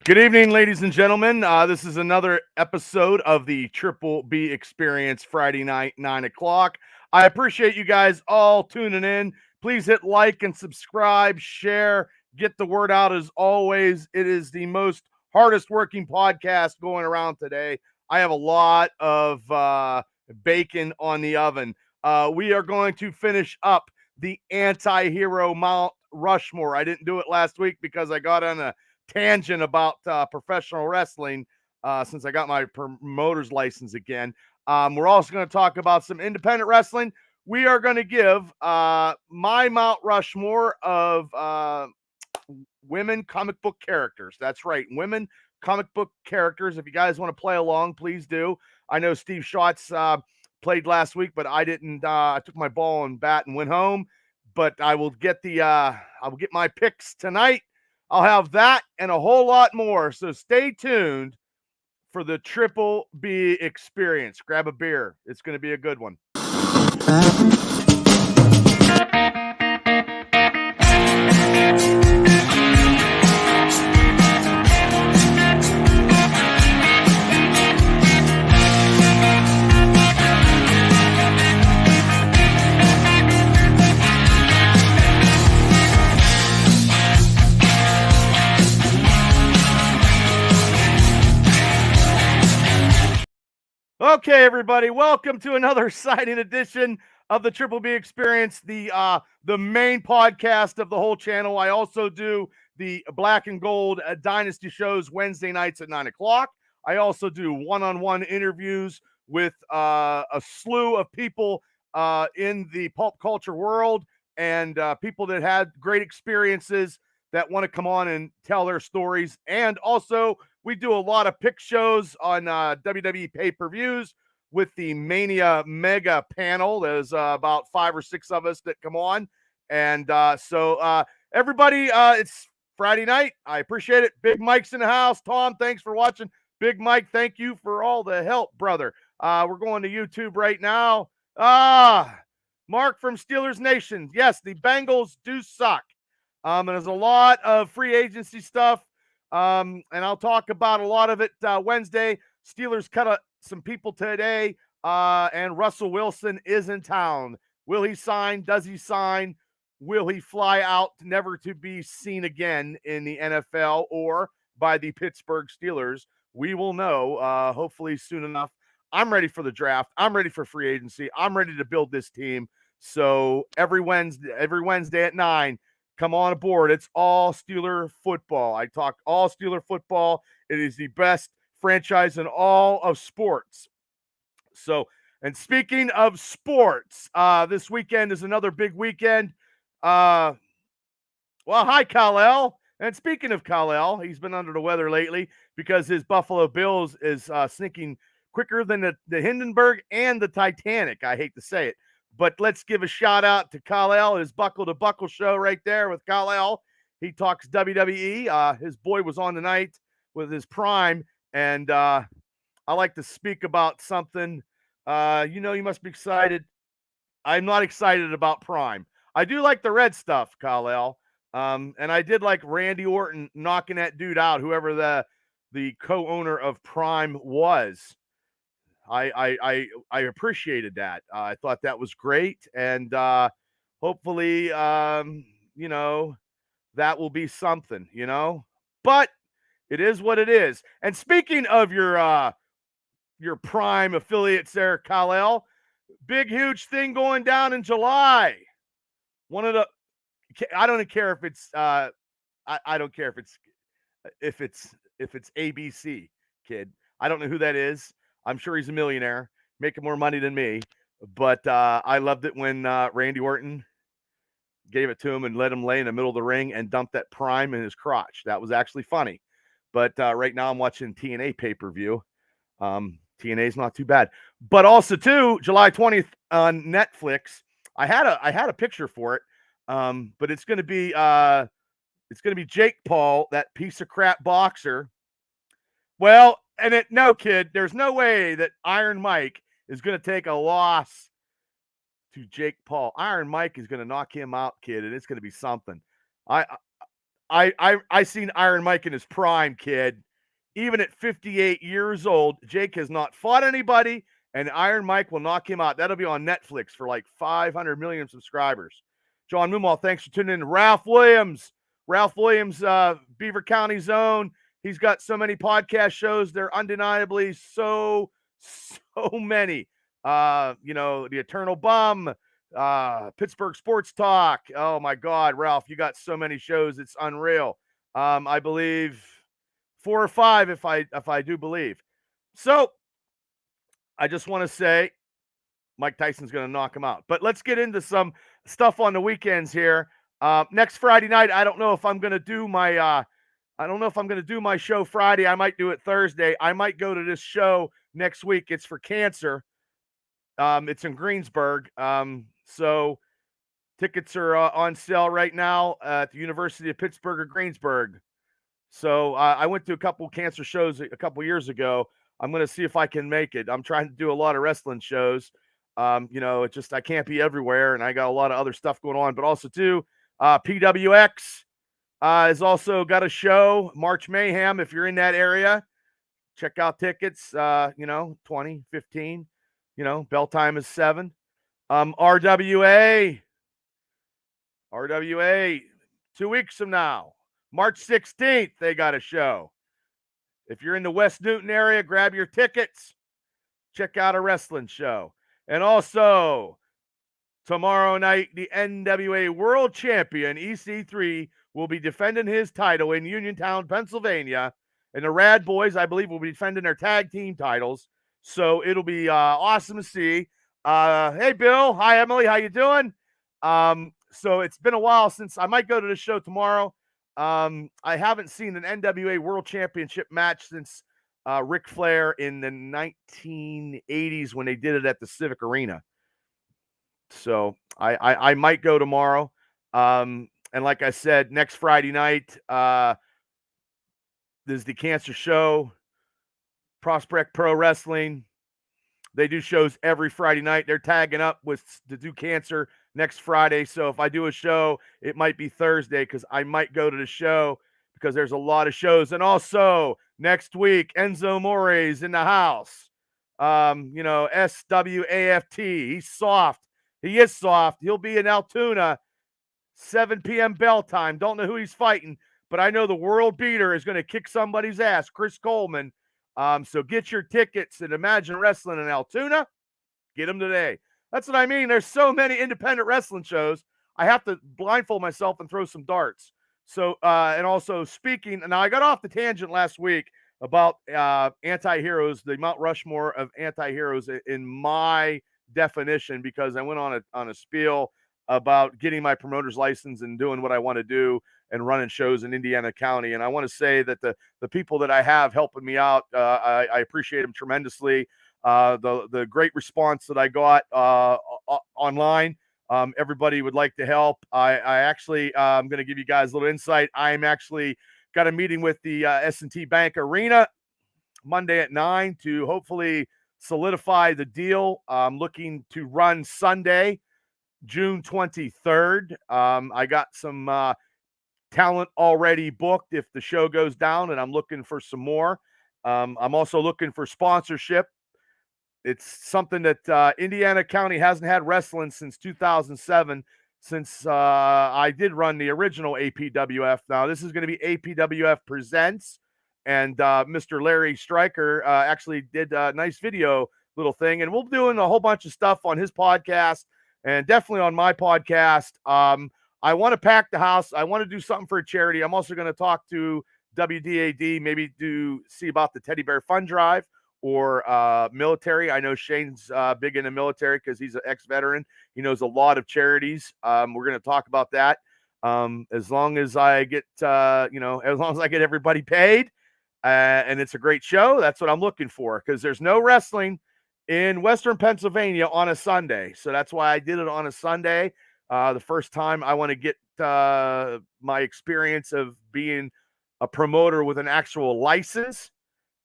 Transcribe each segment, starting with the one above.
Good evening, ladies and gentlemen. This is another episode of the Triple B Experience Friday night, 9 o'clock. I appreciate you guys all tuning in. Please hit like and subscribe, share, get the word out as always. It is the most hardest working podcast going around today. I have a lot of bacon on the oven. We are going to finish up the anti-hero Mount Rushmore. I didn't do it last week because I got on a tangent about professional wrestling since I got my promoter's license again. We're also going to talk about some independent wrestling. We are going to give my Mount Rushmore of women comic book characters. That's right, women comic book characters. If you guys want to play along, please do. I know Steve Schatz played last week, but I didn't. I took my ball and bat and went home. But I will get I will get my picks tonight. I'll have that and a whole lot more. So stay tuned for the Triple B experience. Grab a beer. It's going to be a good one. Okay, everybody, welcome to another exciting edition of the Triple B Experience, the main podcast of the whole channel. I also do the Black and Gold Dynasty shows Wednesday nights at 9 o'clock. I also do one-on-one interviews with a slew of people in the pulp culture world and people that had great experiences that want to come on and tell their stories. And also, we do a lot of pick shows on WWE pay-per-views with the Mania Mega panel. There's about 5 or 6 of us that come on. And so everybody, it's Friday night. I appreciate it. Big Mike's in the house. Tom, thanks for watching. Big Mike, thank you for all the help, brother. We're going to YouTube right now. Mark from Steelers Nation. Yes, the Bengals do suck. And there's a lot of free agency stuff. And I'll talk about a lot of it Wednesday. Steelers cut some people today, and Russell Wilson is in town. Will he sign? Does he sign? Will he fly out never to be seen again in the NFL or by the Pittsburgh Steelers? We will know hopefully soon enough. I'm ready for the draft. I'm ready for free agency. I'm ready to build this team. So every Wednesday at 9, come on aboard. It's all Steeler football. I talk all Steeler football. It is the best franchise in all of sports. So, and speaking of sports, this weekend is another big weekend. Well, hi, Kal-El. And speaking of Kal-El, he's been under the weather lately because his Buffalo Bills is sinking quicker than the Hindenburg and the Titanic. I hate to say it. But let's give a shout out to Kal-El, his Buckle to Buckle show right there with Kal-El. He talks WWE. His boy was on tonight with his Prime, and I like to speak about something. You must be excited. I'm not excited about Prime. I do like the red stuff, Kal-El. And I did like Randy Orton knocking that dude out, whoever the co-owner of Prime was. I appreciated that. I thought that was great, and hopefully, that will be something. But it is what it is. And speaking of your Prime affiliates there, Kal-El, big huge thing going down in July. One of the I don't care if it's I don't care if it's ABC, kid. I don't know who that is. I'm sure he's a millionaire, making more money than me. But I loved it when Randy Orton gave it to him and let him lay in the middle of the ring and dumped that Prime in his crotch. That was actually funny. But right now I'm watching TNA pay-per-view. TNA's not too bad. But also too, July 20th on Netflix. I had a picture for it. But it's gonna be Jake Paul, that piece of crap boxer. Well, no, kid, there's no way that Iron Mike is going to take a loss to Jake Paul. Iron Mike is going to knock him out, kid, and it's going to be something. I seen Iron Mike in his prime, kid. Even at 58 years old, Jake has not fought anybody, and Iron Mike will knock him out. That'll be on Netflix for like 500 million subscribers. John Moomaw, thanks for tuning in. Ralph Williams, Beaver County Zone. He's got so many podcast shows. They're undeniably so many. The Eternal Bum, Pittsburgh Sports Talk. Oh my God, Ralph, you got so many shows. It's unreal. I believe 4 or 5, if I do believe. So I just want to say Mike Tyson's going to knock him out. But let's get into some stuff on the weekends here. Next Friday night, I don't know if I'm going to do my show Friday. I might do it Thursday. I might go to this show next week. It's for cancer. It's in Greensburg. So tickets are on sale right now at the University of Pittsburgh or Greensburg. So I went to a couple cancer shows a couple years ago. I'm going to see if I can make it. I'm trying to do a lot of wrestling shows. It's just I can't be everywhere, and I got a lot of other stuff going on. But also, too, PWX has also got a show, March Mayhem. If you're in that area, check out tickets, 20, 15. Bell time is 7. RWA, 2 weeks from now. March 16th, they got a show. If you're in the West Newton area, grab your tickets. Check out a wrestling show. And also, tomorrow night, the NWA World Champion, EC3, will be defending his title in Uniontown, Pennsylvania. And the Rad Boys, I believe, will be defending their tag team titles. So it'll be awesome to see. Hey, Bill. Hi, Emily. How you doing? So it's been a while since I might go to this show tomorrow. I haven't seen an NWA World Championship match since Ric Flair in the 1980s when they did it at the Civic Arena. So I might go tomorrow. And like I said, next Friday night, there's the Cancer Show, Prospect Pro Wrestling. They do shows every Friday night. They're tagging up to do Cancer next Friday. So if I do a show, it might be Thursday because I might go to the show because there's a lot of shows. And also next week, Enzo More's in the house. SWAFT. He's soft. He is soft. He'll be in Altoona, 7 p.m. bell time. Don't know who he's fighting, but I know the world beater is going to kick somebody's ass, Chris Coleman. So get your tickets and Imagine Wrestling in Altoona. Get them today. That's what I mean. There's so many independent wrestling shows. I have to blindfold myself and throw some darts. So, and also speaking, now I got off the tangent last week about anti-heroes, the Mount Rushmore of anti-heroes in my definition, because I went on a spiel about getting my promoter's license and doing what I want to do and running shows in Indiana County. And I want to say that the people that I have helping me out, I appreciate them tremendously. The great response that I got online, everybody would like to help. I actually, I'm going to give you guys a little insight. I'm actually got a meeting with the S&T Bank Arena Monday at 9 to hopefully solidify the deal. I'm looking to run Sunday, June 23rd. I got some talent already booked if the show goes down, and I'm looking for some more. I'm also looking for sponsorship. It's something that Indiana County hasn't had wrestling since 2007, since I did run the original APWF. Now, this is going to be APWF Presents, and Mr. Larry Stryker actually did a nice video little thing, and we'll be doing a whole bunch of stuff on his podcast and definitely on my podcast. I want to pack the house. I want to do something for a charity. I'm also going to talk to WDAD, maybe see about the Teddy Bear Fund Drive or military. I know Shane's big into military because he's an ex-veteran. He knows a lot of charities. We're going to talk about that. As long as I get, as long as I get everybody paid and it's a great show, that's what I'm looking for, because there's no wrestling in Western Pennsylvania on a Sunday. So that's why I did it on a Sunday. The first time I want to get my experience of being a promoter with an actual license.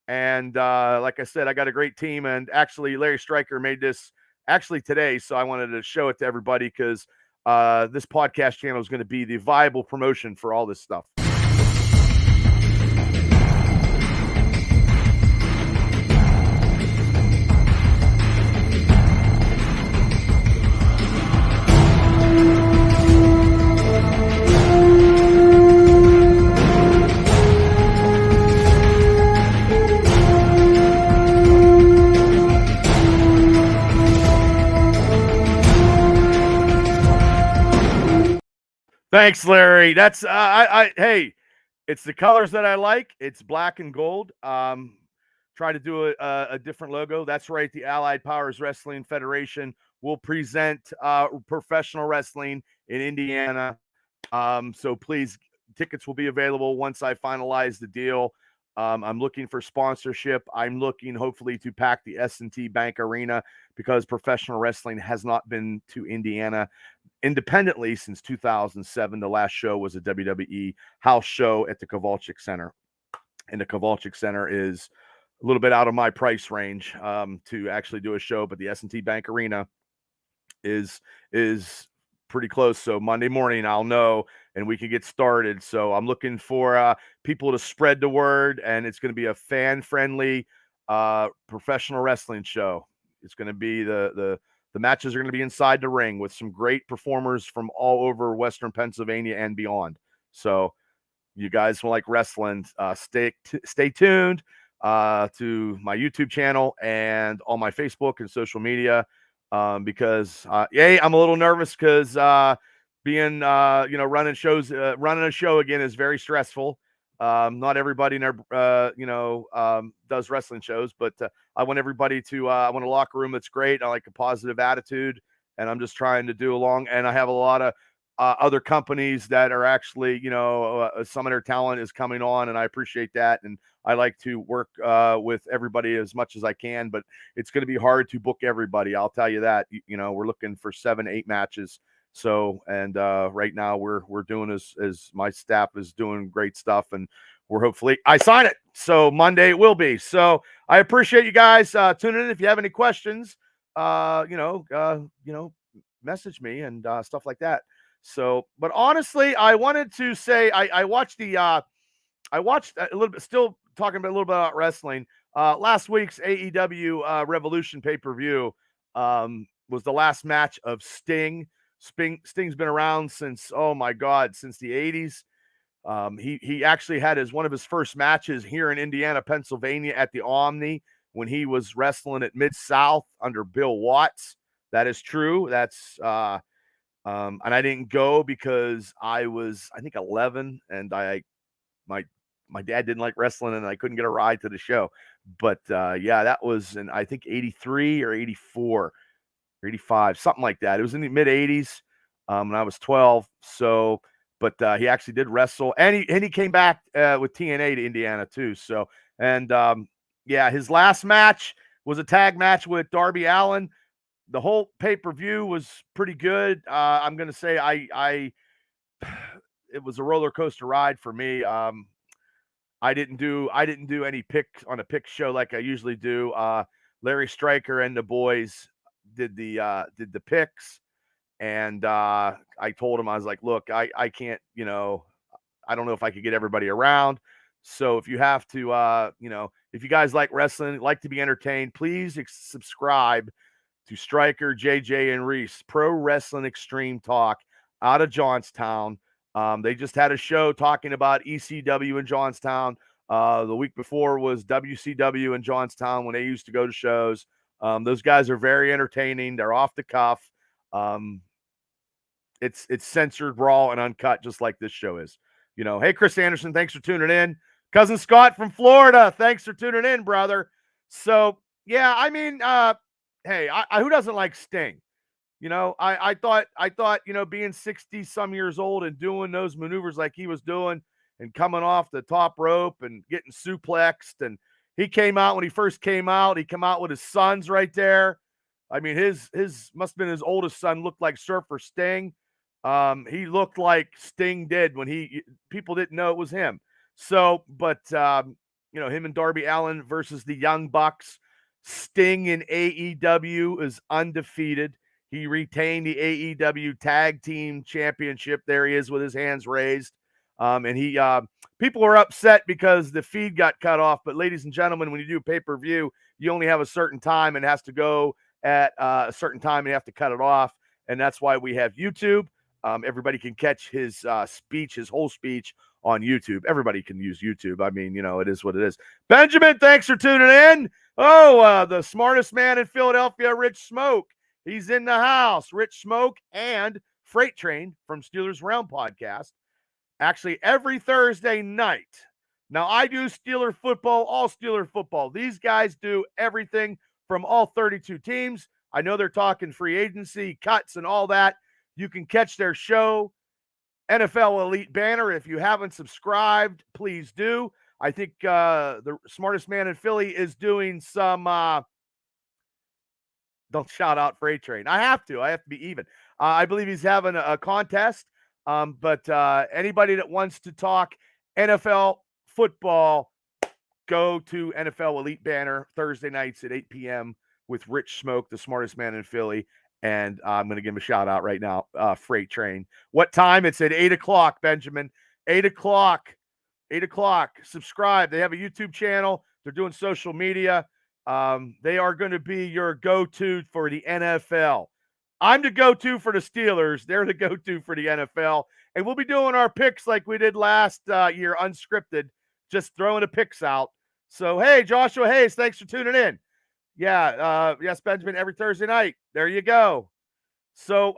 And like I said, I got a great team. And actually, Larry Stryker made this actually today. So I wanted to show it to everybody because this podcast channel is going to be the viable promotion for all this stuff. Thanks, Larry. That's hey, it's the colors that I like. It's black and gold. Try to do a different logo. That's right. The Allied Powers Wrestling Federation will present professional wrestling in Indiana. So please, tickets will be available once I finalize the deal. I'm looking for sponsorship. I'm looking hopefully to pack the S&T Bank Arena because professional wrestling has not been to Indiana independently since 2007. The last show was a WWE house show at the Kowalczyk Center. And the Kowalczyk Center is a little bit out of my price range to actually do a show, but the S&T Bank Arena is pretty close. So Monday morning I'll know and we can get started. So I'm looking for people to spread the word, and it's going to be a fan-friendly professional wrestling show. It's going to be the matches are going to be inside the ring with some great performers from all over Western Pennsylvania and beyond. So you guys will like wrestling, stay tuned to my YouTube channel and on my Facebook and social media. Because I'm a little nervous because being running shows, running a show again is very stressful. Not everybody in their does wrestling shows, but I want everybody to I want a locker room that's great. I like a positive attitude, and I'm just trying to do along. And I have a lot of other companies that are actually, some of their talent is coming on, and I appreciate that. And I like to work with everybody as much as I can, but it's going to be hard to book everybody. I'll tell you that. We're looking for 7-8 matches. So, and right now we're doing as my staff is doing great stuff, and we're hopefully I sign it. So Monday it will be. So I appreciate you guys tuning in. If you have any questions, message me and stuff like that. So, but honestly, I wanted to say I watched a little bit, still talking about a little bit about wrestling. Last week's AEW Revolution pay-per-view was the last match of Sting. Sting's been around since, oh my God, since the 80s. He actually had one of his first matches here in Indiana, Pennsylvania at the Omni when he was wrestling at Mid-South under Bill Watts. That is true. That's and I didn't go because I was, I think, 11, and my dad didn't like wrestling, and I couldn't get a ride to the show. But that was in, I think, 83 or 84 or 85, something like that. It was in the mid 80s when I was 12. So, but he actually did wrestle, and he came back with TNA to Indiana too. So, and his last match was a tag match with Darby Allin. The whole pay-per-view was pretty good. I'm going to say it was a roller coaster ride for me. I didn't do any picks on a pick show like I usually do. Larry Stryker and the boys did the picks, and I told him, I was like, look, I can't, I don't know if I could get everybody around. So if you have to, if you guys like wrestling, like to be entertained, please subscribe to Stryker, JJ, and Reese, Pro Wrestling Extreme Talk out of Johnstown. They just had a show talking about ECW in Johnstown. The week before was WCW in Johnstown when they used to go to shows. Those guys are very entertaining. They're off the cuff. It's censored, raw, and uncut, just like this show is. Hey, Chris Anderson, thanks for tuning in. Cousin Scott from Florida, thanks for tuning in, brother. So, yeah, I mean, hey, who doesn't like Sting? I thought, being 60 some years old and doing those maneuvers like he was doing and coming off the top rope and getting suplexed. And he came out, when he first came out, he came out with his sons right there. I mean, his must have been his oldest son, looked like Surfer Sting. He looked like Sting did when people didn't know it was him. So, but, him and Darby Allin versus the Young Bucks. Sting in AEW is undefeated. He retained the AEW Tag Team Championship. There he is with his hands raised. And people were upset because the feed got cut off. But ladies and gentlemen, when you do pay-per-view, you only have a certain time and it has to go at a certain time and you have to cut it off. And that's why we have YouTube. Everybody can catch his speech, his whole speech on YouTube. Everybody can use YouTube. I mean, it is what it is. Benjamin, thanks for tuning in. Oh, the smartest man in Philadelphia, Rich Smoke. He's in the house. Rich Smoke and Freight Train from Steelers Realm podcast, actually every Thursday night. Now, I do Steeler football, all Steeler football. These guys do everything from all 32 teams. I know they're talking free agency, cuts, and all that. You can catch their show, NFL Elite Banner. If you haven't subscribed, please do. I think the smartest man in Philly is doing some don't shout out Freight Train. I have to be even. I believe he's having a contest. But anybody that wants to talk NFL football, go to NFL Elite Banner Thursday nights at 8 p.m. with Rich Smoke, the smartest man in Philly. And I'm going to give him a shout out right now, Freight Train. What time? It's at 8 o'clock, Benjamin. 8 o'clock. 8 o'clock. Subscribe. They have a YouTube channel. They're doing social media. They are going to be your go-to for the NFL. I'm the go-to for the Steelers. They're the go-to for the NFL. And we'll be doing our picks like we did last year, unscripted, just throwing the picks out. So, hey, Joshua Hayes, thanks for tuning in. Yeah, yes, Benjamin, every Thursday night. There you go. So,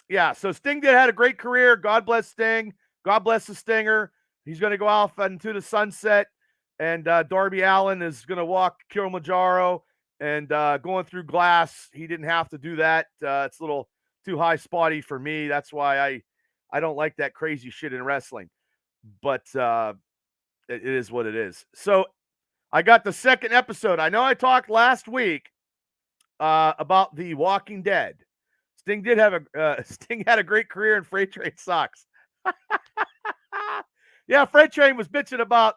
yeah, so Sting did had a great career. God bless Sting. God bless the Stinger. He's going to go off into the sunset. And Darby Allin is going to walk Kilimanjaro and going through glass. He didn't have to do that. It's a little too high spotty for me. That's why I don't like that crazy shit in wrestling. But it is what it is. So I got the second episode. I know I talked last week about The Walking Dead. Sting did have Sting had a great career, and Freight Train sucks. Yeah, Freight Train was bitching about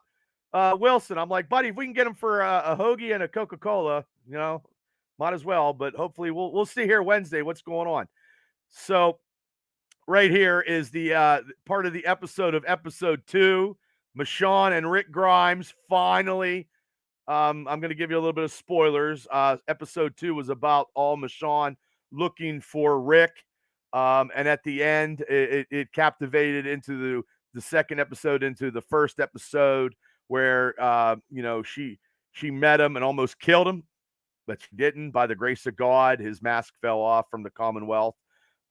Wilson. I'm like, buddy, if we can get him for a hoagie and a Coca-Cola, might as well. But hopefully we'll see here Wednesday what's going on. So right here is the part of the episode of episode 2. Michonne and Rick Grimes finally. I'm going to give you a little bit of spoilers. Episode 2 was about all Michonne looking for Rick. And at the end, it captivated into the second episode, into the first episode, where she met him and almost killed him, but she didn't. By the grace of God, his mask fell off from the Commonwealth,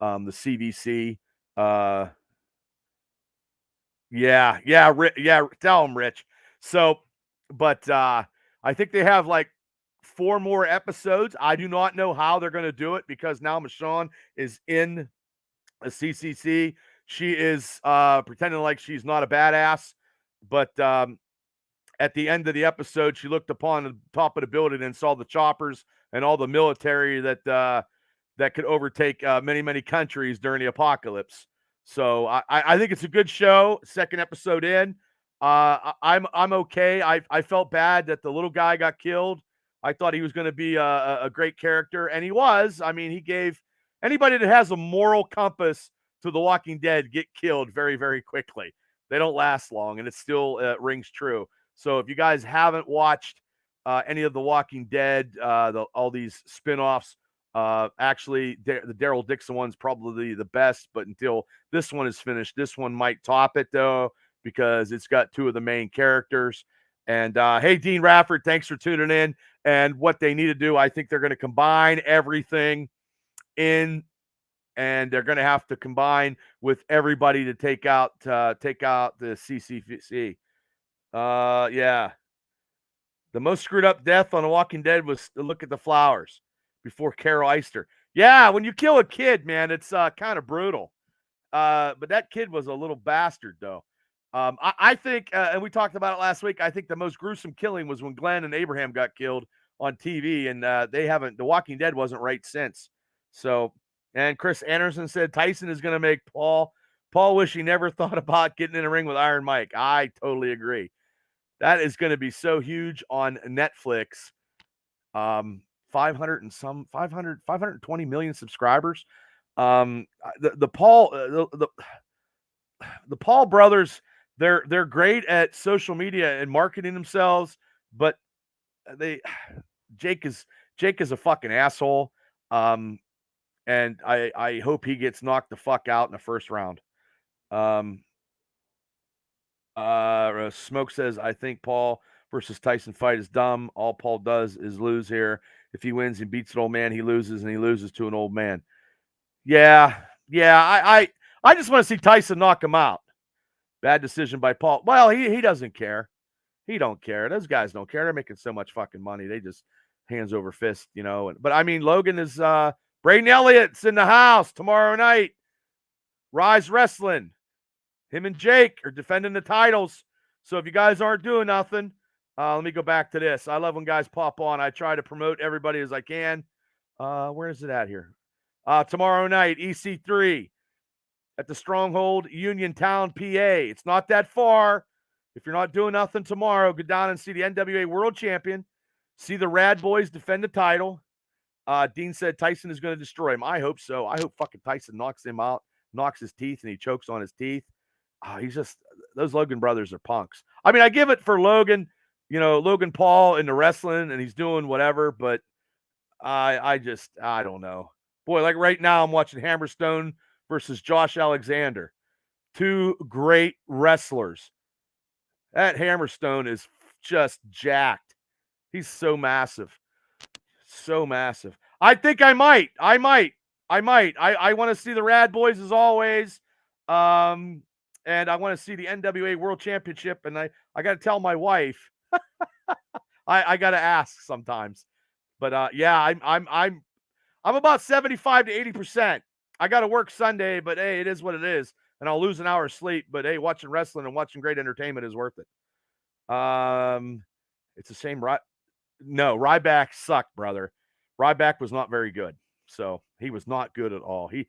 the CVC. Tell him, Rich. So, but I think they have like 4 more episodes. I do not know how they're going to do it, because now Michonne is in a CCC. She is pretending like she's not a badass, but at the end of the episode, she looked upon the top of the building and saw the choppers and all the military that could overtake many, many countries during the apocalypse. So I think it's a good show. Second episode in, I'm okay. I felt bad that the little guy got killed. I thought he was going to be a great character, and he was. I mean, he gave anybody that has a moral compass to The Walking Dead get killed very, very quickly. They don't last long, and it still rings true. So if you guys haven't watched any of The Walking Dead, all these spinoffs, actually, the Daryl Dixon one's probably the best, but until this one is finished, this one might top it, though, because it's got 2 of the main characters. And hey, Dean Rafford, thanks for tuning in. And what they need to do, I think they're going to combine everything in, and they're going to have to combine with everybody to take out the CCC. Yeah. The most screwed up death on The Walking Dead was to look at the flowers before Carol Eister. Yeah, when you kill a kid, man, it's kind of brutal. But that kid was a little bastard, though. I think, and we talked about it last week, I think the most gruesome killing was when Glenn and Abraham got killed on TV, and The Walking Dead wasn't right since. So, and Chris Anderson said Tyson is going to make Paul wish he never thought about getting in a ring with Iron Mike. I totally agree. That is going to be so huge on Netflix. 520 million subscribers. The Paul brothers, they're great at social media and marketing themselves, but Jake is a fucking asshole. And I hope he gets knocked the fuck out in the first round. Smoke says, I think Paul versus Tyson fight is dumb. All Paul does is lose here. If he wins and beats an old man, he loses, and he loses to an old man. Yeah, Yeah, I just want to see Tyson knock him out. Bad decision by Paul. Well, he doesn't care. He don't care. Those guys don't care. They're making so much fucking money. They just hands over fist, you know. But I mean, Logan is Braden Elliott's in the house tomorrow night. Rise Wrestling. Him and Jake are defending the titles. So if you guys aren't doing nothing, let me go back to this. I love when guys pop on. I try to promote everybody as I can. Where is it at here? Tomorrow night, EC3 at the Stronghold, Uniontown, PA. It's not that far. If you're not doing nothing tomorrow, go down and see the NWA World Champion. See the Rad Boys defend the title. Dean said Tyson is going to destroy him. I hope so. I hope fucking Tyson knocks him out, knocks his teeth, and he chokes on his teeth. He's just, those Logan brothers are punks. I mean, I give it for Logan, you know, Logan Paul in the wrestling, and he's doing whatever, but I don't know. Boy, like right now, I'm watching Hammerstone versus Josh Alexander. Two great wrestlers. That Hammerstone is just jacked. He's so massive. So massive. I think I might. I want to see the Rad Boys as always. And I want to see the NWA World Championship. And I got to tell my wife. I got to ask sometimes. But yeah, I'm about 75 to 80%. I got to work Sunday, but hey, it is what it is. And I'll lose an hour of sleep. But hey, watching wrestling and watching great entertainment is worth it. It's the same. No, Ryback sucked, brother. Ryback was not very good. So he was not good at all. He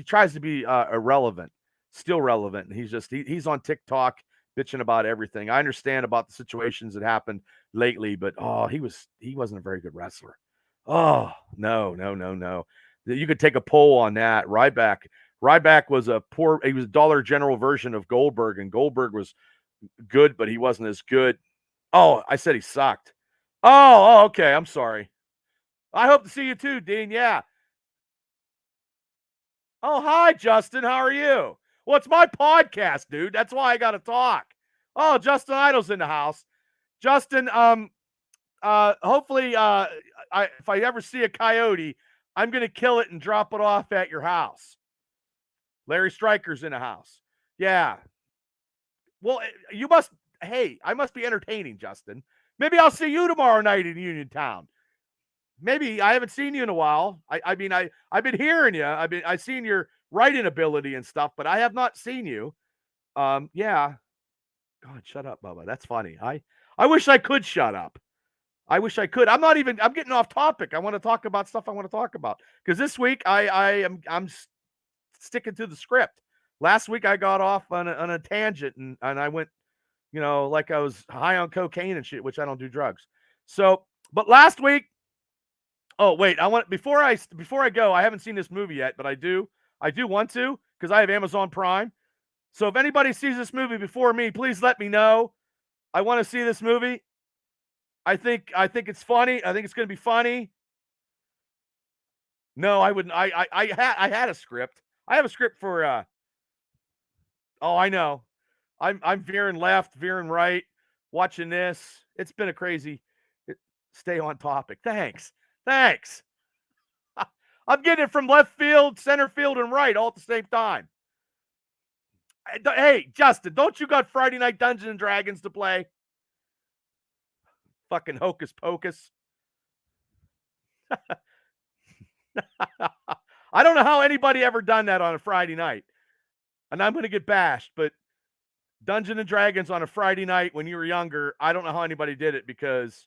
tries to be irrelevant, still relevant. And he's on TikTok bitching about everything. I understand about the situations that happened lately, but he wasn't a very good wrestler. Oh, no. You could take a poll on that. Ryback was he was a Dollar General version of Goldberg, and Goldberg was good, but he wasn't as good. Oh, I said he sucked. Oh, okay. I'm sorry. I hope to see you too, Dean. Yeah. Oh, hi, Justin. How are you? Well, it's my podcast, dude. That's why I got to talk. Oh, Justin Idol's in the house. Justin, hopefully, if I ever see a coyote, I'm going to kill it and drop it off at your house. Larry Stryker's in the house. Yeah. Well, I must be entertaining, Justin. Maybe I'll see you tomorrow night in Uniontown. Maybe. I haven't seen you in a while. I've been hearing you. I've seen your writing ability and stuff, but I have not seen you. Yeah. God, shut up, Bubba. That's funny. I wish I could shut up. I wish I could. I'm getting off topic. I want to talk about stuff I want to talk about. Because this week I'm sticking to the script. Last week I got off on a tangent and I went, you know, like I was high on cocaine and shit, which I don't do drugs. So, but last week, oh wait, before I go, I haven't seen this movie yet, but I do want to because I have Amazon Prime. So if anybody sees this movie before me, please let me know. I want to see this movie. I think it's funny. I think it's going to be funny. No, I wouldn't. I had a script. I have a script for. Oh, I know. I'm veering left, veering right, watching this. It's been a crazy. Stay on topic. Thanks. I'm getting it from left field, center field, and right all at the same time. Hey, Justin, don't you got Friday Night Dungeons and Dragons to play? Fucking hocus pocus. I don't know how anybody ever done that on a Friday night. And I'm going to get bashed, but Dungeons and Dragons on a Friday night when you were younger, I don't know how anybody did it because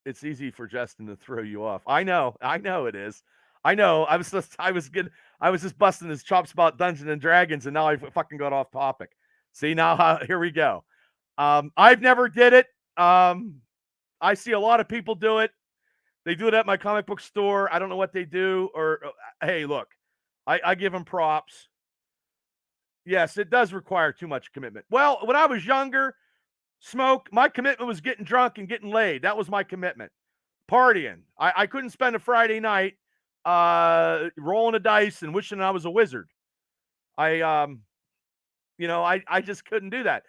it's easy for Justin to throw you off. I know it is. I know. I was just busting his chops about Dungeons and Dragons, and now I fucking got off topic. See here we go. I've never did it. I see a lot of people do it. They do it at my comic book store. I don't know what they do. Or hey, look, I give them props. Yes, it does require too much commitment. Well, when I was younger, my commitment was getting drunk and getting laid. That was my commitment. Partying. I couldn't spend a Friday night rolling the dice and wishing I was a wizard. I just couldn't do that.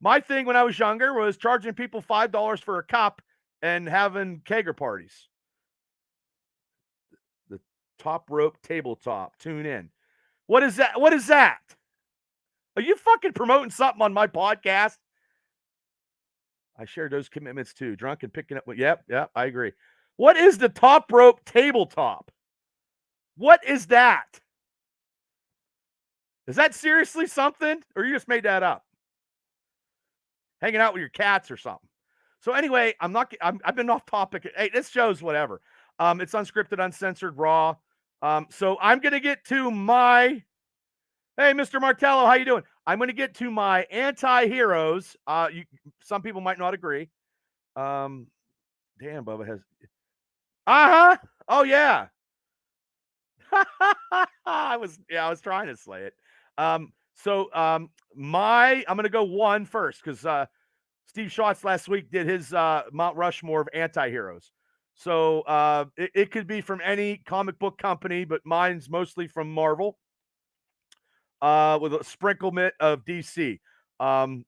My thing when I was younger was charging people $5 for a cup and having kegger parties. Top rope tabletop. Tune in. What is that? What is that? Are you fucking promoting something on my podcast? I shared those commitments too. Drunk and picking up. Yep, I agree. What is the top rope tabletop? What is that? Is that seriously something, or you just made that up? Hanging out with your cats or something. So anyway, I've been off topic. Hey, this show's whatever. It's unscripted, uncensored, raw. So I'm gonna get to my. Hey, Mr. Martello, how you doing? I'm gonna get to my anti-heroes. Some people might not agree. Damn, Bubba has. Oh yeah. I was trying to slay it. I'm gonna go one first because Steve Schatz last week did his Mount Rushmore of Anti-Heroes. So it could be from any comic book company, but mine's mostly from Marvel, with a sprinklement of DC. I'm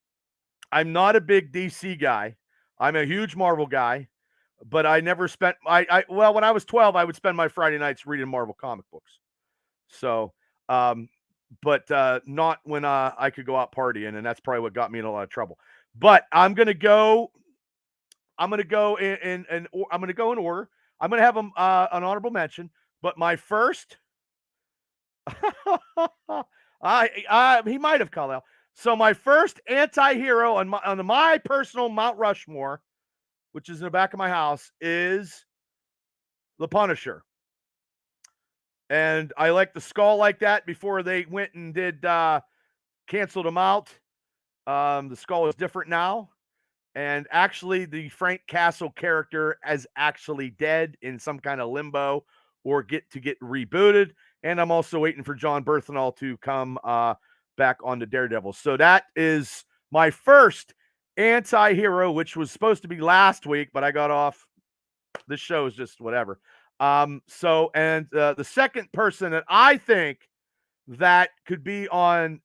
not a big DC guy. I'm a huge Marvel guy, but I never spent well, when I was 12, I would spend my Friday nights reading Marvel comic books. So, but not when I could go out partying, and that's probably what got me in a lot of trouble. But I'm gonna go in order. I'm gonna have an honorable mention, but my first, he might have called out. So my first anti-hero on my personal Mount Rushmore, which is in the back of my house, is the Punisher. And I like the skull like that before they went and did canceled him out. The skull is different now. And actually, the Frank Castle character is actually dead in some kind of limbo or get rebooted. And I'm also waiting for John Berthenol to come back on the Daredevil. So that is my first anti-hero, which was supposed to be last week, but I got off. This show is just whatever. The second person that I think that could be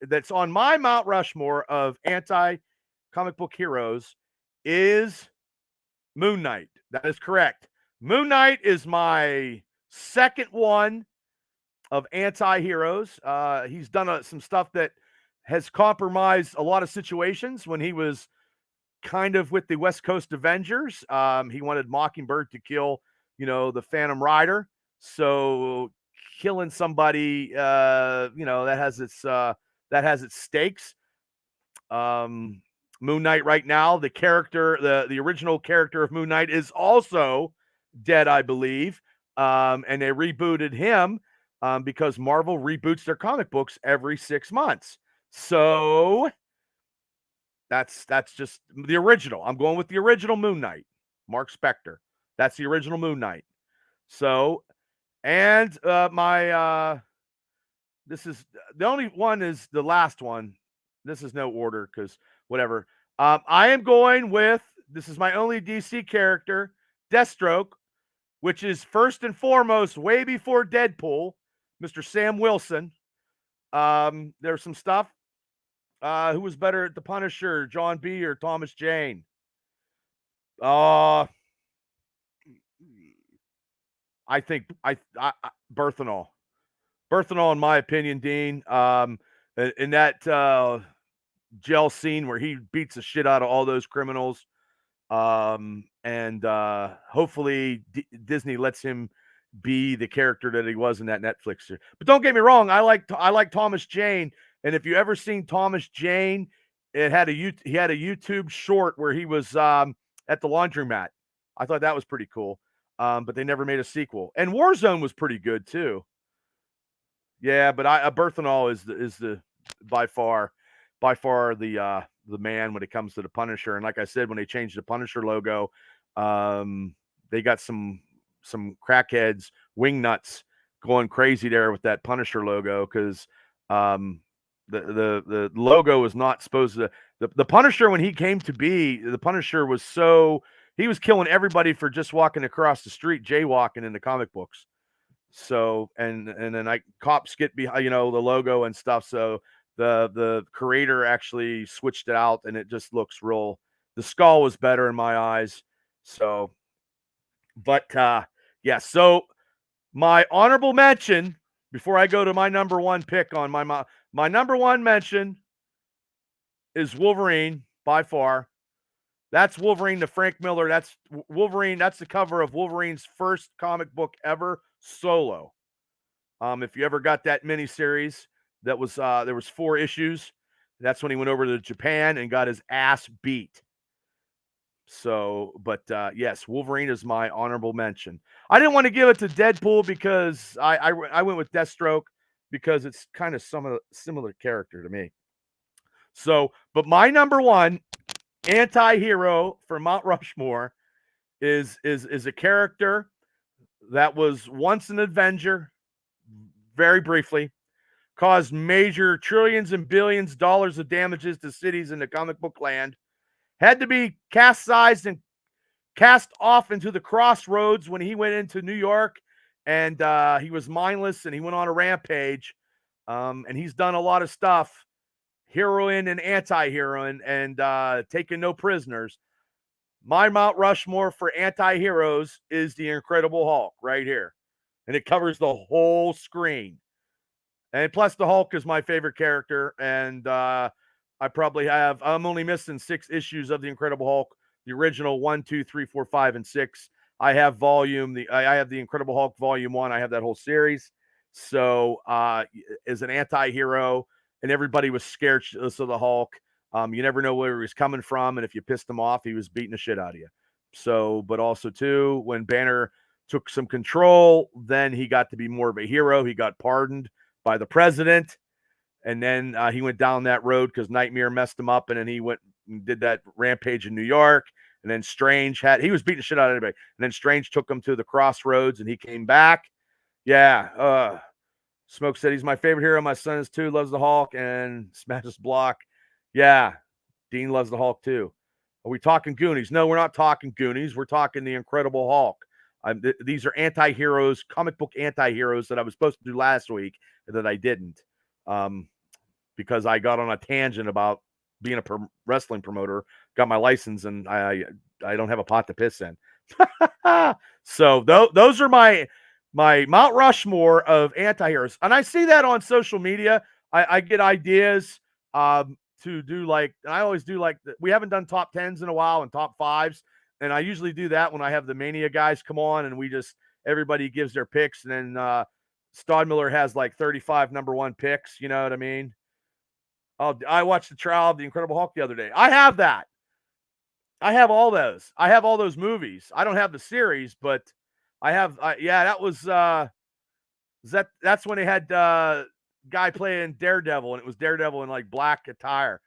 that's on my Mount Rushmore of anti-comic book heroes is Moon Knight. That is correct. Moon Knight is my second one of anti-heroes. He's done some stuff that has compromised a lot of situations when he was kind of with the West Coast Avengers. He wanted Mockingbird to kill, the Phantom Rider. So killing somebody, that has its stakes. Moon Knight right now, the original character of Moon Knight is also dead, I believe. And they rebooted him because Marvel reboots their comic books every 6 months. So that's just the original. I'm going with the original Moon Knight, Mark Spector. That's the original Moon Knight. So, and this is the only one is the last one. This is no order because whatever. I am going with, this is my only DC character, Deathstroke, which is first and foremost way before Deadpool, Mr. Sam Wilson. There's some stuff. Who was better at the Punisher, John B. or Thomas Jane? I think Berthenol. Berthenol, in my opinion, Dean. In that jail scene where he beats the shit out of all those criminals. And hopefully Disney lets him be the character that he was in that Netflix series. But don't get me wrong, I like Thomas Jane. And if you ever seen Thomas Jane, he had a YouTube short where he was at the laundromat. I thought that was pretty cool. But they never made a sequel. And Warzone was pretty good too. Yeah, but Berthenol is the by far the man when it comes to the Punisher. And like I said, when they changed the Punisher logo, they got some crackheads, wing nuts, going crazy there with that Punisher logo because the logo was not supposed to. The Punisher, when he came to be, the Punisher was he was killing everybody for just walking across the street, jaywalking in the comic books. So and then cops get behind, the logo and stuff. So the creator actually switched it out, and it just looks real. The skull was better in my eyes. So, but yeah. So My honorable mention, before I go to my number one pick on my number one mention is Wolverine by far. That's Wolverine to Frank Miller. That's Wolverine. That's the cover of Wolverine's first comic book ever solo. If you ever got that miniseries, that was there was 4 issues. That's when he went over to Japan and got his ass beat. So, but yes, Wolverine is my honorable mention. I didn't want to give it to Deadpool because I went with Deathstroke because it's kind of similar character to me. So, but my number one anti-hero for Mount Rushmore is a character that was once an Avenger, very briefly, caused major trillions and billions dollars of damages to cities in the comic book land, had to be cast and cast off into the crossroads when he went into New York, and he was mindless and he went on a rampage. And he's done a lot of stuff, heroine and anti-heroine, and taking no prisoners. My Mount Rushmore for anti-heroes is the Incredible Hulk right here. And it covers the whole screen. And plus the Hulk is my favorite character. And I'm only missing 6 issues of the Incredible Hulk. The original 1, 2, 3, 4, 5, and 6. I have I have the Incredible Hulk Volume 1. I have that whole series. So as an anti-hero, and everybody was scared of the Hulk. You never know where he was coming from, and if you pissed him off, he was beating the shit out of you. So, but also too, when Banner took some control, then he got to be more of a hero. He got pardoned by the president, and then he went down that road because Nightmare messed him up, and then he went and did that rampage in New York. And then he was beating the shit out of anybody. And then Strange took him to the crossroads, and he came back. Yeah, Smoke said he's my favorite hero. My son is too, loves the Hulk and smashes block. Yeah, Dean loves the Hulk too. Are we talking Goonies? No, we're not talking Goonies. We're talking the Incredible Hulk. These are anti-heroes, comic book anti-heroes that I was supposed to do last week that I didn't, because I got on a tangent about being a wrestling promoter, got my license, and I don't have a pot to piss in. So those are my Mount Rushmore of anti-heroes. And I see that on social media. I get ideas to do and I always do we haven't done top 10s in a while and top 5s. And I usually do that when I have the Mania guys come on and everybody gives their picks. And then Stodmiller has like 35 number 1 picks. You know what I mean? Oh, I watched the trial of the Incredible Hulk the other day. I have that. I have all those. I have all those movies. I don't have the series, but I have. That was that's when they had guy playing Daredevil, and it was Daredevil in like black attire.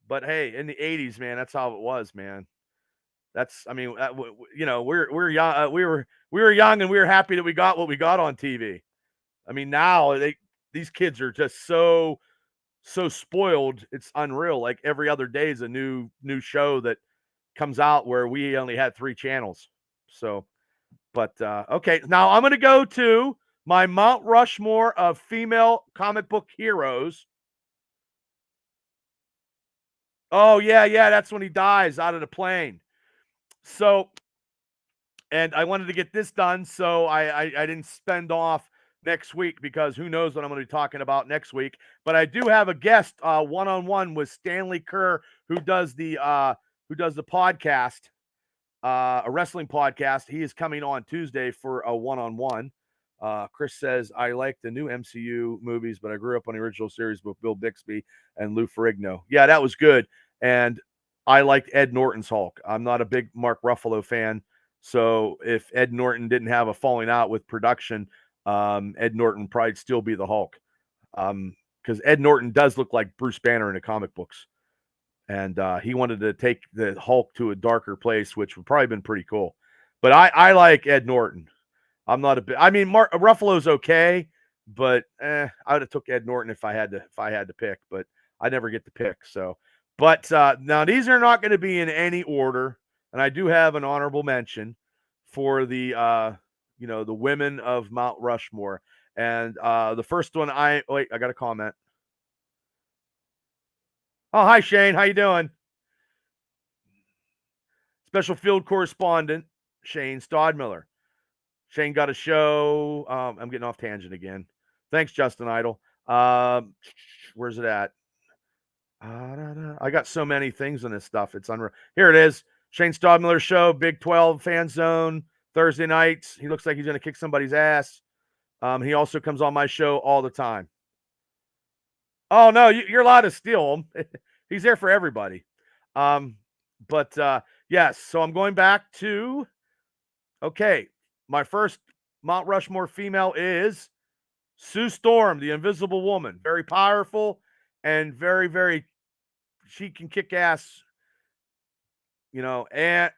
But hey, in the '80s, man, that's how it was, man. We're young. We were young, and we were happy that we got what we got on TV. I mean, now these kids are just so spoiled. It's unreal. Like every other day is a new show that comes out where we only had 3 channels. So, but okay, now I'm going to go to my Mount Rushmore of female comic book heroes. Oh yeah, that's when he dies out of the plane. So, and I wanted to get this done, so I didn't spend off next week because who knows what I'm going to be talking about next week. But I do have a guest one-on-one with Stanley Kerr, who does the podcast, a wrestling podcast. He is coming on Tuesday for a one-on-one. Chris says, I like the new MCU movies, but I grew up on the original series with Bill Bixby and Lou Ferrigno. Yeah, that was good. And I liked Ed Norton's Hulk. I'm not a big Mark Ruffalo fan. So if Ed Norton didn't have a falling out with production, Ed Norton probably still be the Hulk. Because Ed Norton does look like Bruce Banner in the comic books. And he wanted to take the Hulk to a darker place, which would probably been pretty cool. But I like Ed Norton. I'm not a bit. I mean, Mark Ruffalo's okay, but I would have took Ed Norton if I had to pick. But I never get to pick. So, but now these are not going to be in any order, and I do have an honorable mention for the the women of Mount Rushmore. And the first one, I got a comment. Oh, hi Shane, how you doing? Special field correspondent Shane Stodmiller. Shane got a show. I'm getting off tangent again. Thanks, Justin Idol. Where's it at? I got so many things on this stuff. It's unreal. Here it is. Shane Stodmiller show, Big 12 fan zone, Thursday nights. He looks like he's going to kick somebody's ass. He also comes on my show all the time. Oh, no, you're allowed to steal him. He's there for everybody. Yes, so I'm going back to, okay, my first Mount Rushmore female is Sue Storm, the Invisible Woman. Very powerful and very, very, she can kick ass, and,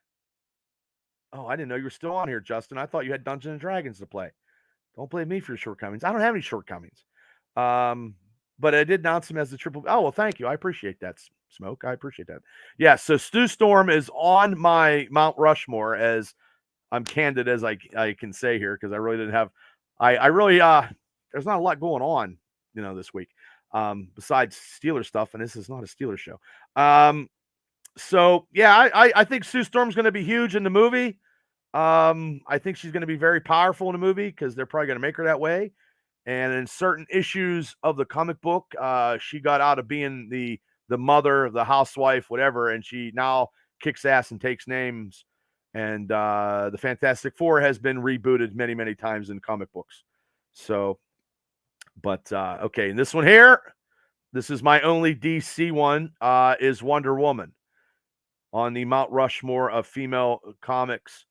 oh, I didn't know you were still on here, Justin. I thought you had Dungeons and Dragons to play. Don't blame me for your shortcomings. I don't have any shortcomings. But I did announce him as the triple. Oh, well, thank you. I appreciate that, Smoke. I appreciate that. Yeah, so Stu Storm is on my Mount Rushmore, as I'm candid as I can say here, because I really didn't have – I really there's not a lot going on, this week, besides Steelers stuff, and this is not a Steelers show. So, yeah, I think Sue Storm's going to be huge in the movie. I think she's going to be very powerful in the movie because they're probably going to make her that way. And in certain issues of the comic book, she got out of being the mother, the housewife, whatever, and she now kicks ass and takes names. And the Fantastic Four has been rebooted many, many times in comic books. So, but okay, and this one here, this is my only DC one, is Wonder Woman on the Mount Rushmore of female comics.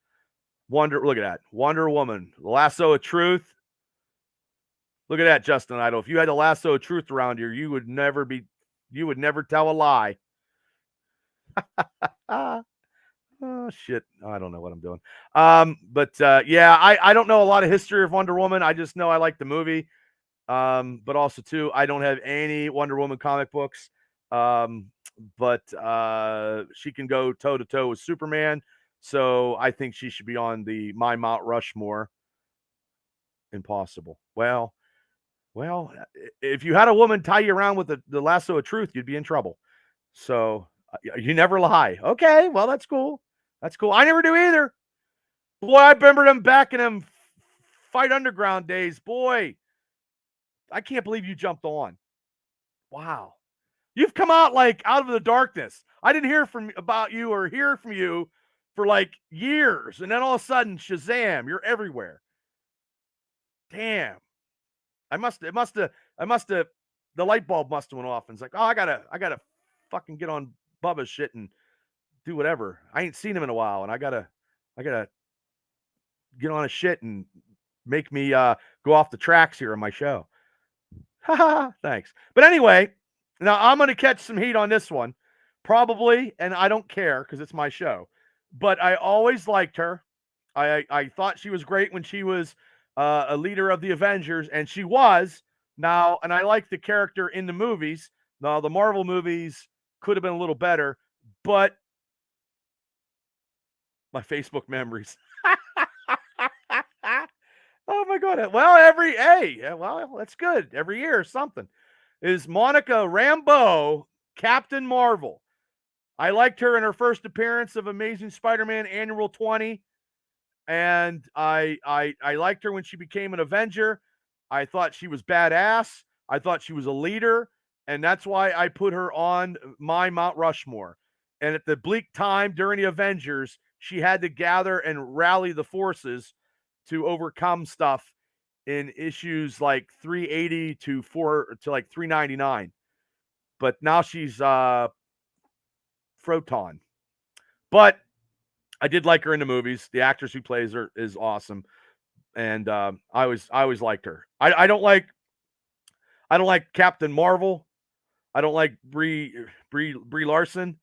Look at that. Wonder Woman, lasso of truth. Look at that, Justin Idol. If you had a lasso of truth around here, you would never tell a lie. Oh, shit. I don't know what I'm doing. Yeah, I don't know a lot of history of Wonder Woman. I just know I like the movie. But also, too, I don't have any Wonder Woman comic books. But she can go toe-to-toe with Superman. So I think she should be on the My Mount Rushmore. Impossible. Well, if you had a woman tie you around with the lasso of truth, you'd be in trouble. So you never lie. Okay, well, that's cool. That's cool. I never do either. Boy, I remember them back in them Fight Underground days. Boy, I can't believe you jumped on. Wow. You've come out like out of the darkness. I didn't hear about you or hear from you for like years. And then all of a sudden, Shazam, you're everywhere. Damn. The light bulb must have went off, and it's like, oh, I gotta fucking get on Bubba's shit and do whatever. I ain't seen him in a while, and I gotta get on his shit and make me go off the tracks here on my show. Thanks. But anyway, now I'm gonna catch some heat on this one, probably, and I don't care because it's my show. But I always liked her. I thought she was great when she was a leader of the Avengers, and she was. Now, and I like the character in the movies. Now, the Marvel movies could have been a little better, but my Facebook memories. Oh my God. Well, that's good. Every year, something. Is Monica Rambeau Captain Marvel? I liked her in her first appearance of Amazing Spider-Man Annual 20. And I liked her when she became an Avenger. I thought she was badass. I thought she was a leader. And that's why I put her on my Mount Rushmore. And at the bleak time during the Avengers, she had to gather and rally the forces to overcome stuff in issues like 380 to 399. But now she's Photon. But I did like her in the movies. The actress who plays her is awesome, and I always liked her. I don't like Captain Marvel. I don't like Brie Larson.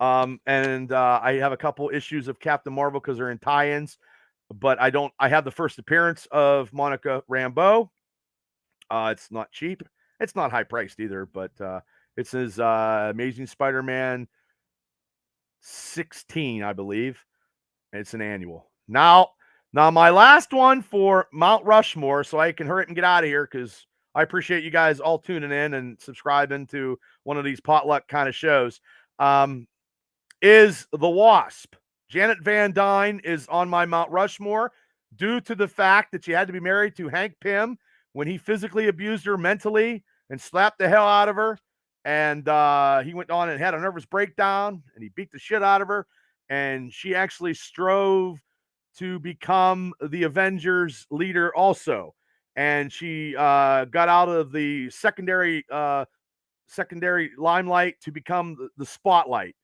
And I have a couple issues of Captain Marvel because they're in tie-ins, but I have the first appearance of Monica Rambeau. It's not cheap. It's not high priced either, but it says Amazing Spider-Man 16, I believe. It's an annual. Now my last one for Mount Rushmore, so I can hurry and get out of here because I appreciate you guys all tuning in and subscribing to one of these potluck kind of shows. Is the Wasp. Janet Van Dyne is on my Mount Rushmore. due to the fact that she had to be married to Hank Pym when he physically abused her mentally and slapped the hell out of her. And he went on and had a nervous breakdown, and he beat the shit out of her. And she actually strove to become the Avengers leader also. And she got out of the secondary limelight to become the spotlight.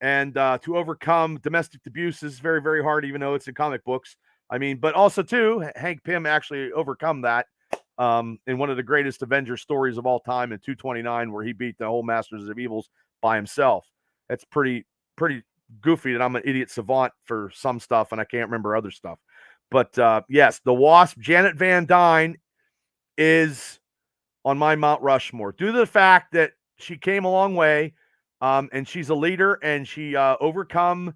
And to overcome domestic abuse is very, very hard, even though it's in comic books. I mean, but also too, Hank Pym actually overcome that in one of the greatest Avengers stories of all time in 229, where he beat the whole Masters of Evils by himself. That's pretty goofy that I'm an idiot savant for some stuff and I can't remember other stuff. But yes, the Wasp, Janet Van Dyne, is on my Mount Rushmore due to the fact that she came a long way, and she's a leader, and she overcome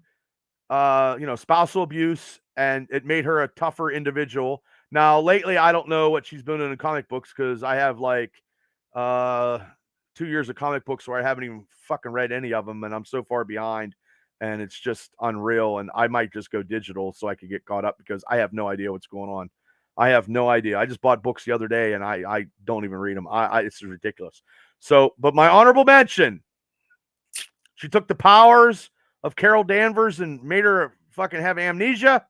spousal abuse, and it made her a tougher individual. Now, lately, I don't know what she's been doing in comic books because I have like 2 years of comic books where I haven't even fucking read any of them, and I'm so far behind, and it's just unreal. And I might just go digital so I could get caught up because I have no idea what's going on. I have no idea. I just bought books the other day, and I don't even read them. It's ridiculous. So, but my honorable mention, she took the powers of Carol Danvers and made her fucking have amnesia.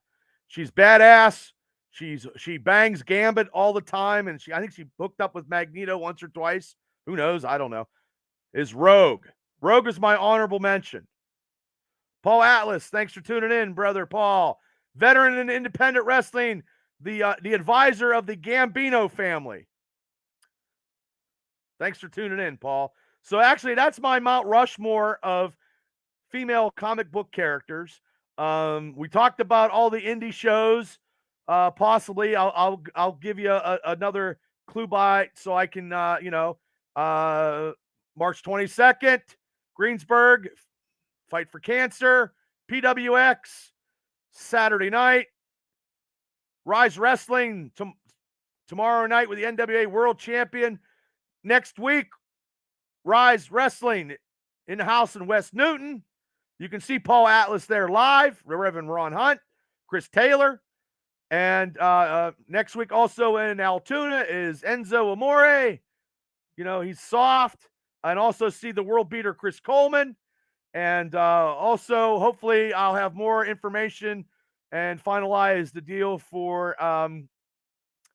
She's badass. She bangs Gambit all the time, and I think she hooked up with Magneto once or twice. Who knows? I don't know. Is Rogue. Rogue is my honorable mention. Paul Atlas, thanks for tuning in, brother Paul. Veteran in independent wrestling, the advisor of the Gambino family. Thanks for tuning in, Paul. So actually, that's my Mount Rushmore of female comic book characters. We talked about all the indie shows. Possibly, I'll give you another clue by so I can March 22nd, Greensburg, Fight for Cancer, PWX, Saturday night, Rise Wrestling tomorrow night with the NWA World Champion. Next week, Rise Wrestling in the house in West Newton. You can see Paul Atlas there live, Reverend Ron Hunt, Chris Taylor. And next week also in Altoona is Enzo Amore. He's soft. And also see the world beater Chris Coleman. And also, hopefully, I'll have more information and finalize the deal for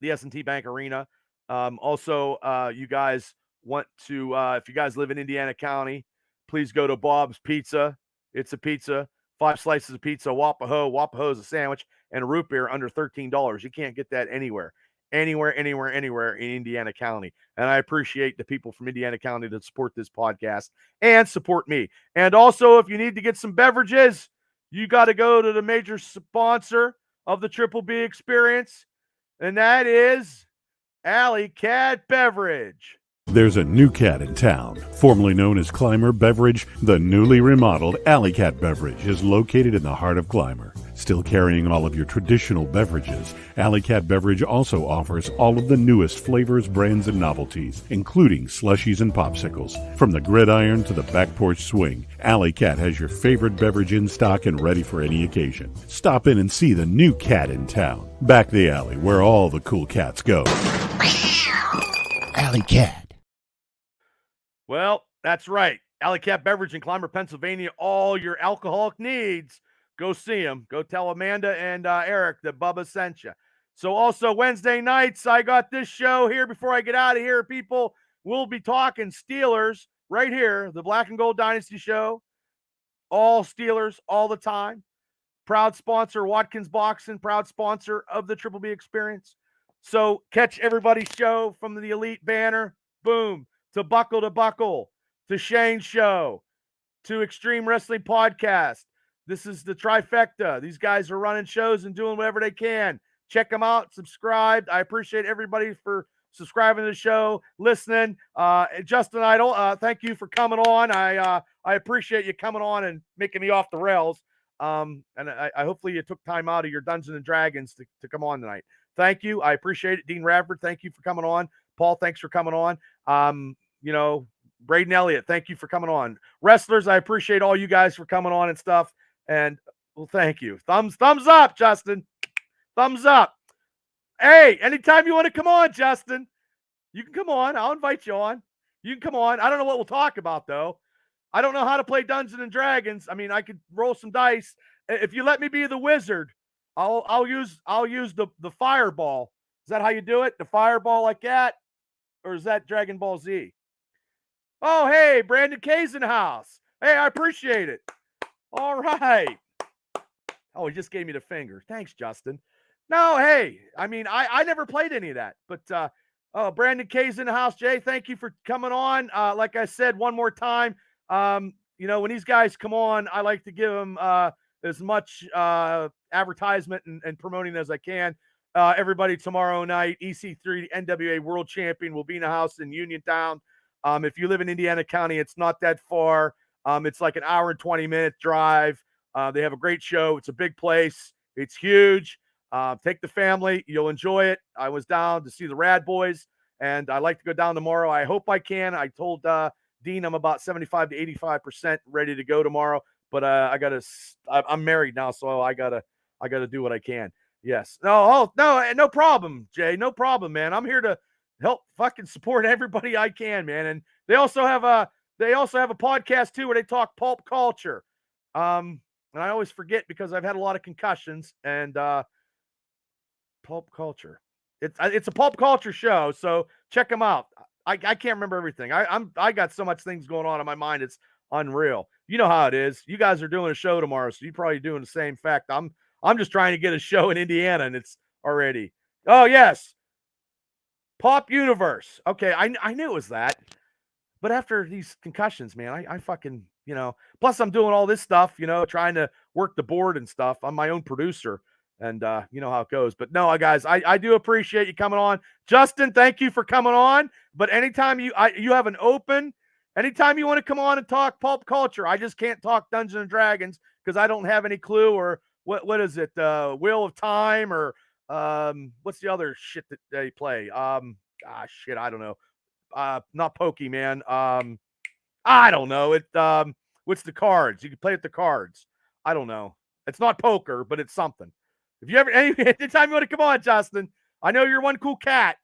the S&T Bank Arena. Also, you guys want to, if you guys live in Indiana County, please go to Bob's Pizza. It's a pizza, 5 slices of pizza, Wapaho. Wapaho is a sandwich, and a root beer under $13. You can't get that anywhere in Indiana County. And I appreciate the people from Indiana County that support this podcast and support me. And also, if you need to get some beverages, you got to go to the major sponsor of the Triple B experience, and that is Alley Cat Beverage. There's a new cat in town, formerly known as Clymer Beverage. The newly remodeled Alley Cat Beverage is located in the heart of Clymer. Still carrying all of your traditional beverages, Alley Cat Beverage also offers all of the newest flavors, brands, and novelties, including slushies and popsicles. From the gridiron to the back porch swing, Alley Cat has your favorite beverage in stock and ready for any occasion. Stop in and see the new cat in town. Back the alley where all the cool cats go. Alley Cat. Well, that's right. Alley Cat Beverage in Clymer, Pennsylvania. All your alcoholic needs. Go see them. Go tell Amanda and Eric that Bubba sent you. So also Wednesday nights, I got this show here before I get out of here, people. We'll be talking Steelers right here, the Black and Gold Dynasty Show. All Steelers all the time. Proud sponsor, Watkins Boxing, proud sponsor of the Triple B Experience. So catch everybody's show from the Elite banner, boom, to Buckle, to Shane's show, to Extreme Wrestling Podcast. This is the trifecta. These guys are running shows and doing whatever they can. Check them out, subscribe. I appreciate everybody for subscribing to the show, listening. Justin Idol, thank you for coming on. I appreciate you coming on and making me off the rails. And I hopefully you took time out of your Dungeons and Dragons to come on tonight. Thank you. I appreciate it. Dean Radford, thank you for coming on. Paul, thanks for coming on. Braden Elliott, thank you for coming on. Wrestlers, I appreciate all you guys for coming on and stuff. And well, thank you. Thumbs up, Justin. Thumbs up. Hey, anytime you want to come on, Justin, you can come on. I'll invite you on. You can come on. I don't know what we'll talk about, though. I don't know how to play Dungeons and Dragons. I mean, I could roll some dice. If you let me be the wizard, I'll use the fireball. Is that how you do it? The fireball like that? Or is that Dragon Ball Z? Oh, hey, Brandon K's in the house. Hey, I appreciate it. All right. Oh, he just gave me the finger. Thanks, Justin. No, hey, I mean, I never played any of that, but oh, Brandon K's in the house. Jay, thank you for coming on. Like I said, one more time, when these guys come on, I like to give them as much advertisement and promoting as I can. Everybody tomorrow night, EC3 NWA World Champion will be in the house in Uniontown. If you live in Indiana County, it's not that far. It's like an hour and 20-minute drive. They have a great show. It's a big place. It's huge. Take the family. You'll enjoy it. I was down to see the Rad Boys, and I like to go down tomorrow. I hope I can. I told Dean I'm about 75 to 85% ready to go tomorrow, but I'm married now, so I gotta do what I can. Yes. No problem, Jay. No problem, man. I'm here to help fucking support everybody I can, man. And they also have a podcast too where they talk pulp culture. And I always forget because I've had a lot of concussions and pulp culture. It's a pulp culture show, so check them out. I can't remember everything. I got so much things going on in my mind. It's unreal. You know how it is. You guys are doing a show tomorrow, so you're probably doing the same. Fact, I'm just trying to get a show in Indiana, and it's already. Oh yes, Pop Universe. Okay, I knew it was that. But after these concussions, man, I fucking, plus I'm doing all this stuff, trying to work the board and stuff. I'm my own producer and you know how it goes. But no, guys, I do appreciate you coming on. Justin, thank you for coming on. But anytime you have an open, anytime you want to come on and talk pulp culture, I just can't talk Dungeons and Dragons because I don't have any clue or what is it? Wheel of Time or what's the other shit that they play? Shit, I don't know. Not Pokemon. I don't know. What's the cards? You can play with the cards. I don't know. It's not poker, but it's something. If you ever, anytime you want to come on, Justin, I know you're one cool cat.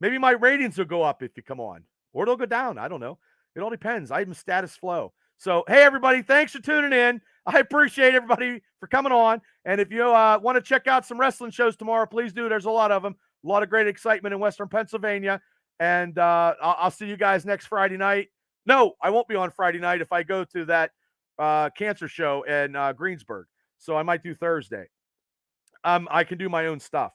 Maybe my ratings will go up if you come on, or they'll go down. I don't know. It all depends. I'm status flow. So, hey, everybody, thanks for tuning in. I appreciate everybody for coming on. And if you want to check out some wrestling shows tomorrow, please do. There's a lot of them. A lot of great excitement in Western Pennsylvania. And I'll see you guys next Friday night. No, I won't be on Friday night if I go to that cancer show in Greensburg. So I might do Thursday. I can do my own stuff.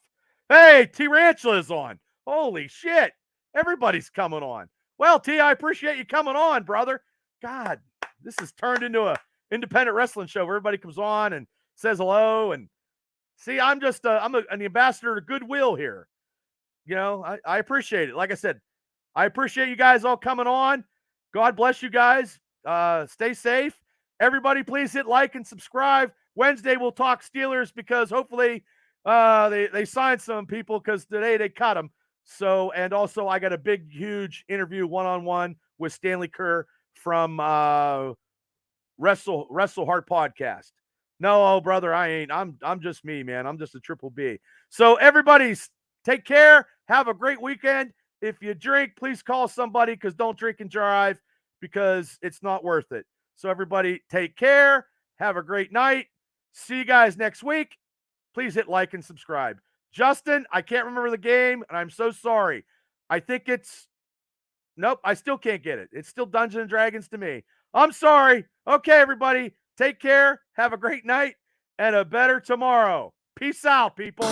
Hey, T-Ranchula is on. Holy shit. Everybody's coming on. Well, T, I appreciate you coming on, brother. God, this has turned into a independent wrestling show where everybody comes on and says hello. And see, I'm just I'm an ambassador of goodwill here. I appreciate it. Like I said, I appreciate you guys all coming on. God bless you guys. Stay safe. Everybody, please hit like and subscribe. Wednesday, we'll talk Steelers because hopefully they signed some people because today they cut them. So, and also I got a big, huge interview one-on-one with Stanley Kerr from Wrestle Heart Podcast. No, brother, I ain't. I'm just me, man. I'm just a triple B. So everybody, take care. Have a great weekend. If you drink, please call somebody because don't drink and drive because it's not worth it. So everybody, take care. Have a great night. See you guys next week. Please hit like and subscribe. Justin, I can't remember the game, and I'm so sorry. I think it's nope. I still can't get it. It's still Dungeons and Dragons to me. I'm sorry. Okay, everybody, take care. Have a great night and a better tomorrow. Peace out, people.